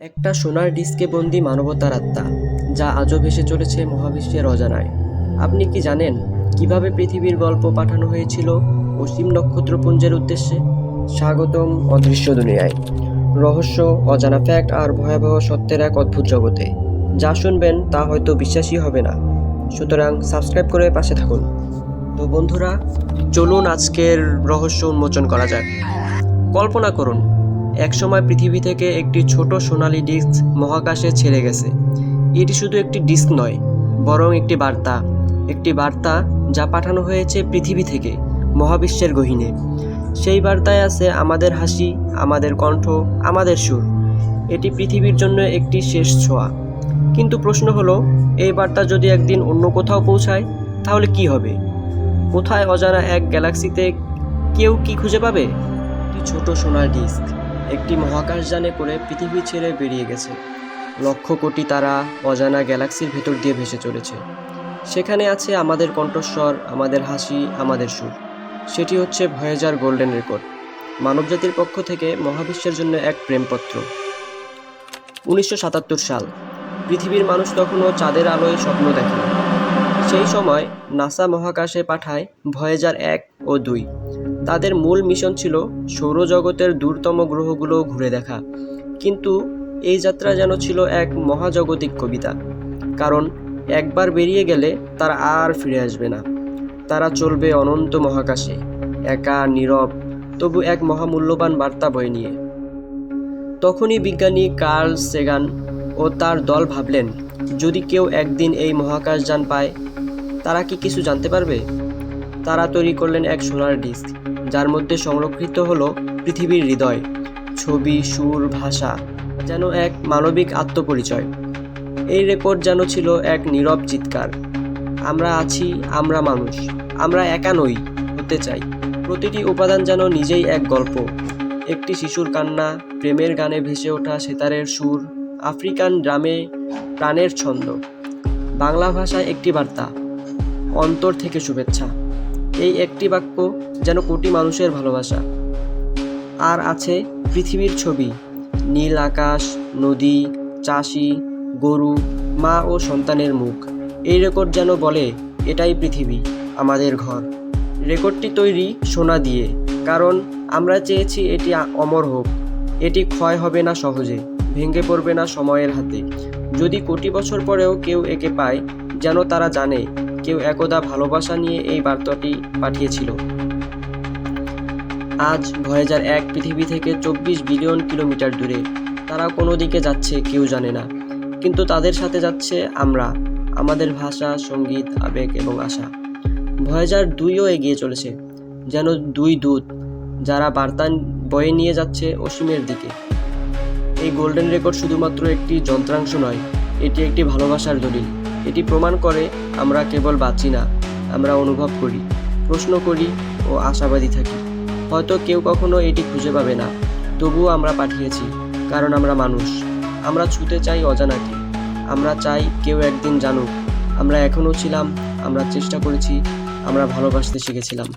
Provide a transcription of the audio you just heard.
একটা সোনার ডিস্কে বন্দি মানবতার আত্মা, যা আজও ভেসে চলেছে মহাবিশ্বের অজানায়। আপনি কি জানেন কিভাবে পৃথিবীর গল্প পাঠানো হয়েছিল অসীম নক্ষত্রপুঞ্জের উদ্দেশ্যে? স্বাগতম অদৃশ্য দুনিয়ায়। রহস্য, অজানা ফ্যাক্ট আর ভয়াবহ সত্যের এক অদ্ভুত জগতে। যা শুনবেন তা হয়তো বিশ্বাসই হবে না, সুতরাং সাবস্ক্রাইব করে পাশে থাকুন। তো বন্ধুরা, চলুন আজকের রহস্য উন্মোচন করা যাক। কল্পনা করুন, একসময় পৃথিবী থেকে একটি ছোট সোনালী ডিস্ক মহাকাশে ছেড়ে গেছে। এটি শুধু একটি ডিস্ক নয়, বরং একটি বার্তা যা পাঠানো হয়েছে পৃথিবী থেকে মহাবিশ্বের গহীনে। সেই বার্তায় আছে আমাদের হাসি, আমাদের কণ্ঠ, আমাদের সুর। এটি পৃথিবীর জন্য একটি শেষ ছোঁয়া। কিন্তু প্রশ্ন হলো, এই বার্তা যদি একদিন অন্য কোথাও পৌঁছায়, তাহলে কি হবে? কোথায় অজানা এক গ্যালাক্সিতে কেউ কি খুঁজে পাবে? একটি ছোট সোনার ডিস্ক একটি মহাকাশযানে করে পৃথিবী ছেড়ে বেরিয়ে গেছে। লক্ষ কোটি তারা অজানা গ্যালাক্সির ভেতর দিয়ে ভেসে চলেছে। সেখানে আছে আমাদের কণ্ঠস্বর, আমাদের হাসি, আমাদের সুর। সেটি হচ্ছে ভয়েজার গোল্ডেন রেকর্ড, মানবজাতির পক্ষ থেকে মহাবিশ্বের জন্য এক প্রেমপত্র। 1977 সাল। পৃথিবীর মানুষ তখনও চাঁদের আলোয় স্বপ্ন দেখে। সেই সময় নাসা মহাকাশে পাঠায় ভয়েজার 1 ও 2। তাদের মূল মিশন ছিল সৌরজগতের দূরতম গ্রহগুলো ঘুরে দেখা। কিন্তু এই যাত্রা যেন ছিল এক মহাজাগতিক কবিতা, কারণ একবার বেরিয়ে গেলে তারা আর ফিরে আসবে না। তারা চলবে অনন্ত মহাকাশে, একা, নীরব, তবু এক মহামূল্যবান বার্তা বয়ে নিয়ে। তখনই বিজ্ঞানী কার্ল সেগান ও তার দল ভাবলেন, যদি কেউ একদিন এই মহাকাশযান পায়, তারা কি কিছু জানতে পারবে? তারা তৈরি করলেন এক সোনার ডিস্ক, যার মধ্যে সংরক্ষিত হলো পৃথিবীর হৃদয়, ছবি, সুর, ভাষা, যেন এক মানবিক আত্মপরিচয়। এই রেকর্ড যেন ছিল এক নীরব চিৎকার, আমরা আছি, আমরা মানুষ, আমরা একা নই, হতে চাই। প্রতিটি উপাদান যেন নিজেই এক গল্প। একটি শিশুর কান্না, প্রেমের গানে ভেসে ওঠা সেতারের সুর, আফ্রিকান ড্রামে প্রাণের ছন্দ, বাংলা ভাষায় একটি বার্তা, অন্তর থেকে শুভেচ্ছা। এই একটি বাক্য যেন কোটি মানুষের ভালোবাসা। আর আছে পৃথিবীর ছবি, নীল আকাশ, নদী, চাষি, গরু, মা ও সন্তানের মুখ। এই রেকর্ড যেন বলে, এটাই পৃথিবী, আমাদের ঘর। রেকর্ডটি তৈরি সোনা দিয়ে, কারণ আমরা চেয়েছি এটি অমর হোক। এটি ক্ষয় হবে না সহজে, ভেঙে পড়বে না সময়ের হাতে। যদি কোটি বছর পরেও কেউ একে পায়, যেন তারা জানে কেউ একদা ভালোবাসা নিয়ে এই বার্তাটি পাঠিয়েছিল। আজ ভয়েজার 1 পৃথিবী থেকে 24 বিলিয়ন কিলোমিটার দূরে। তারা কোনো দিকে যাচ্ছে কেউ জানে না, কিন্তু তাদের সাথে যাচ্ছে আমরা, আমাদের ভাষা, সঙ্গীত, আবেগ এবং আশা। ভয়েজার 2ও এগিয়ে চলেছে, যেন 2 দূত যারা বার্তা বয়ে নিয়ে যাচ্ছে অসীমের দিকে। এই গোল্ডেন রেকর্ড শুধুমাত্র একটি যন্ত্রাংশ নয়, এটি একটি ভালোবাসার দলিল। এটি প্রমাণ করে আমরা কেবল বাঁচি না, আমরা অনুভব করি, প্রশ্ন করি ও আশাবাদী থাকি। হয়তো কেউ কখনো এটি খুঁজে পাবে না, তবুও আমরা পাঠিয়েছি, কারণ আমরা মানুষ। আমরা ছুঁতে চাই অজানাকে, আমরা চাই কেউ একদিন জানুক আমরা এখনও ছিলাম, আমরা চেষ্টা করেছি, আমরা ভালোবাসতে শিখেছিলাম।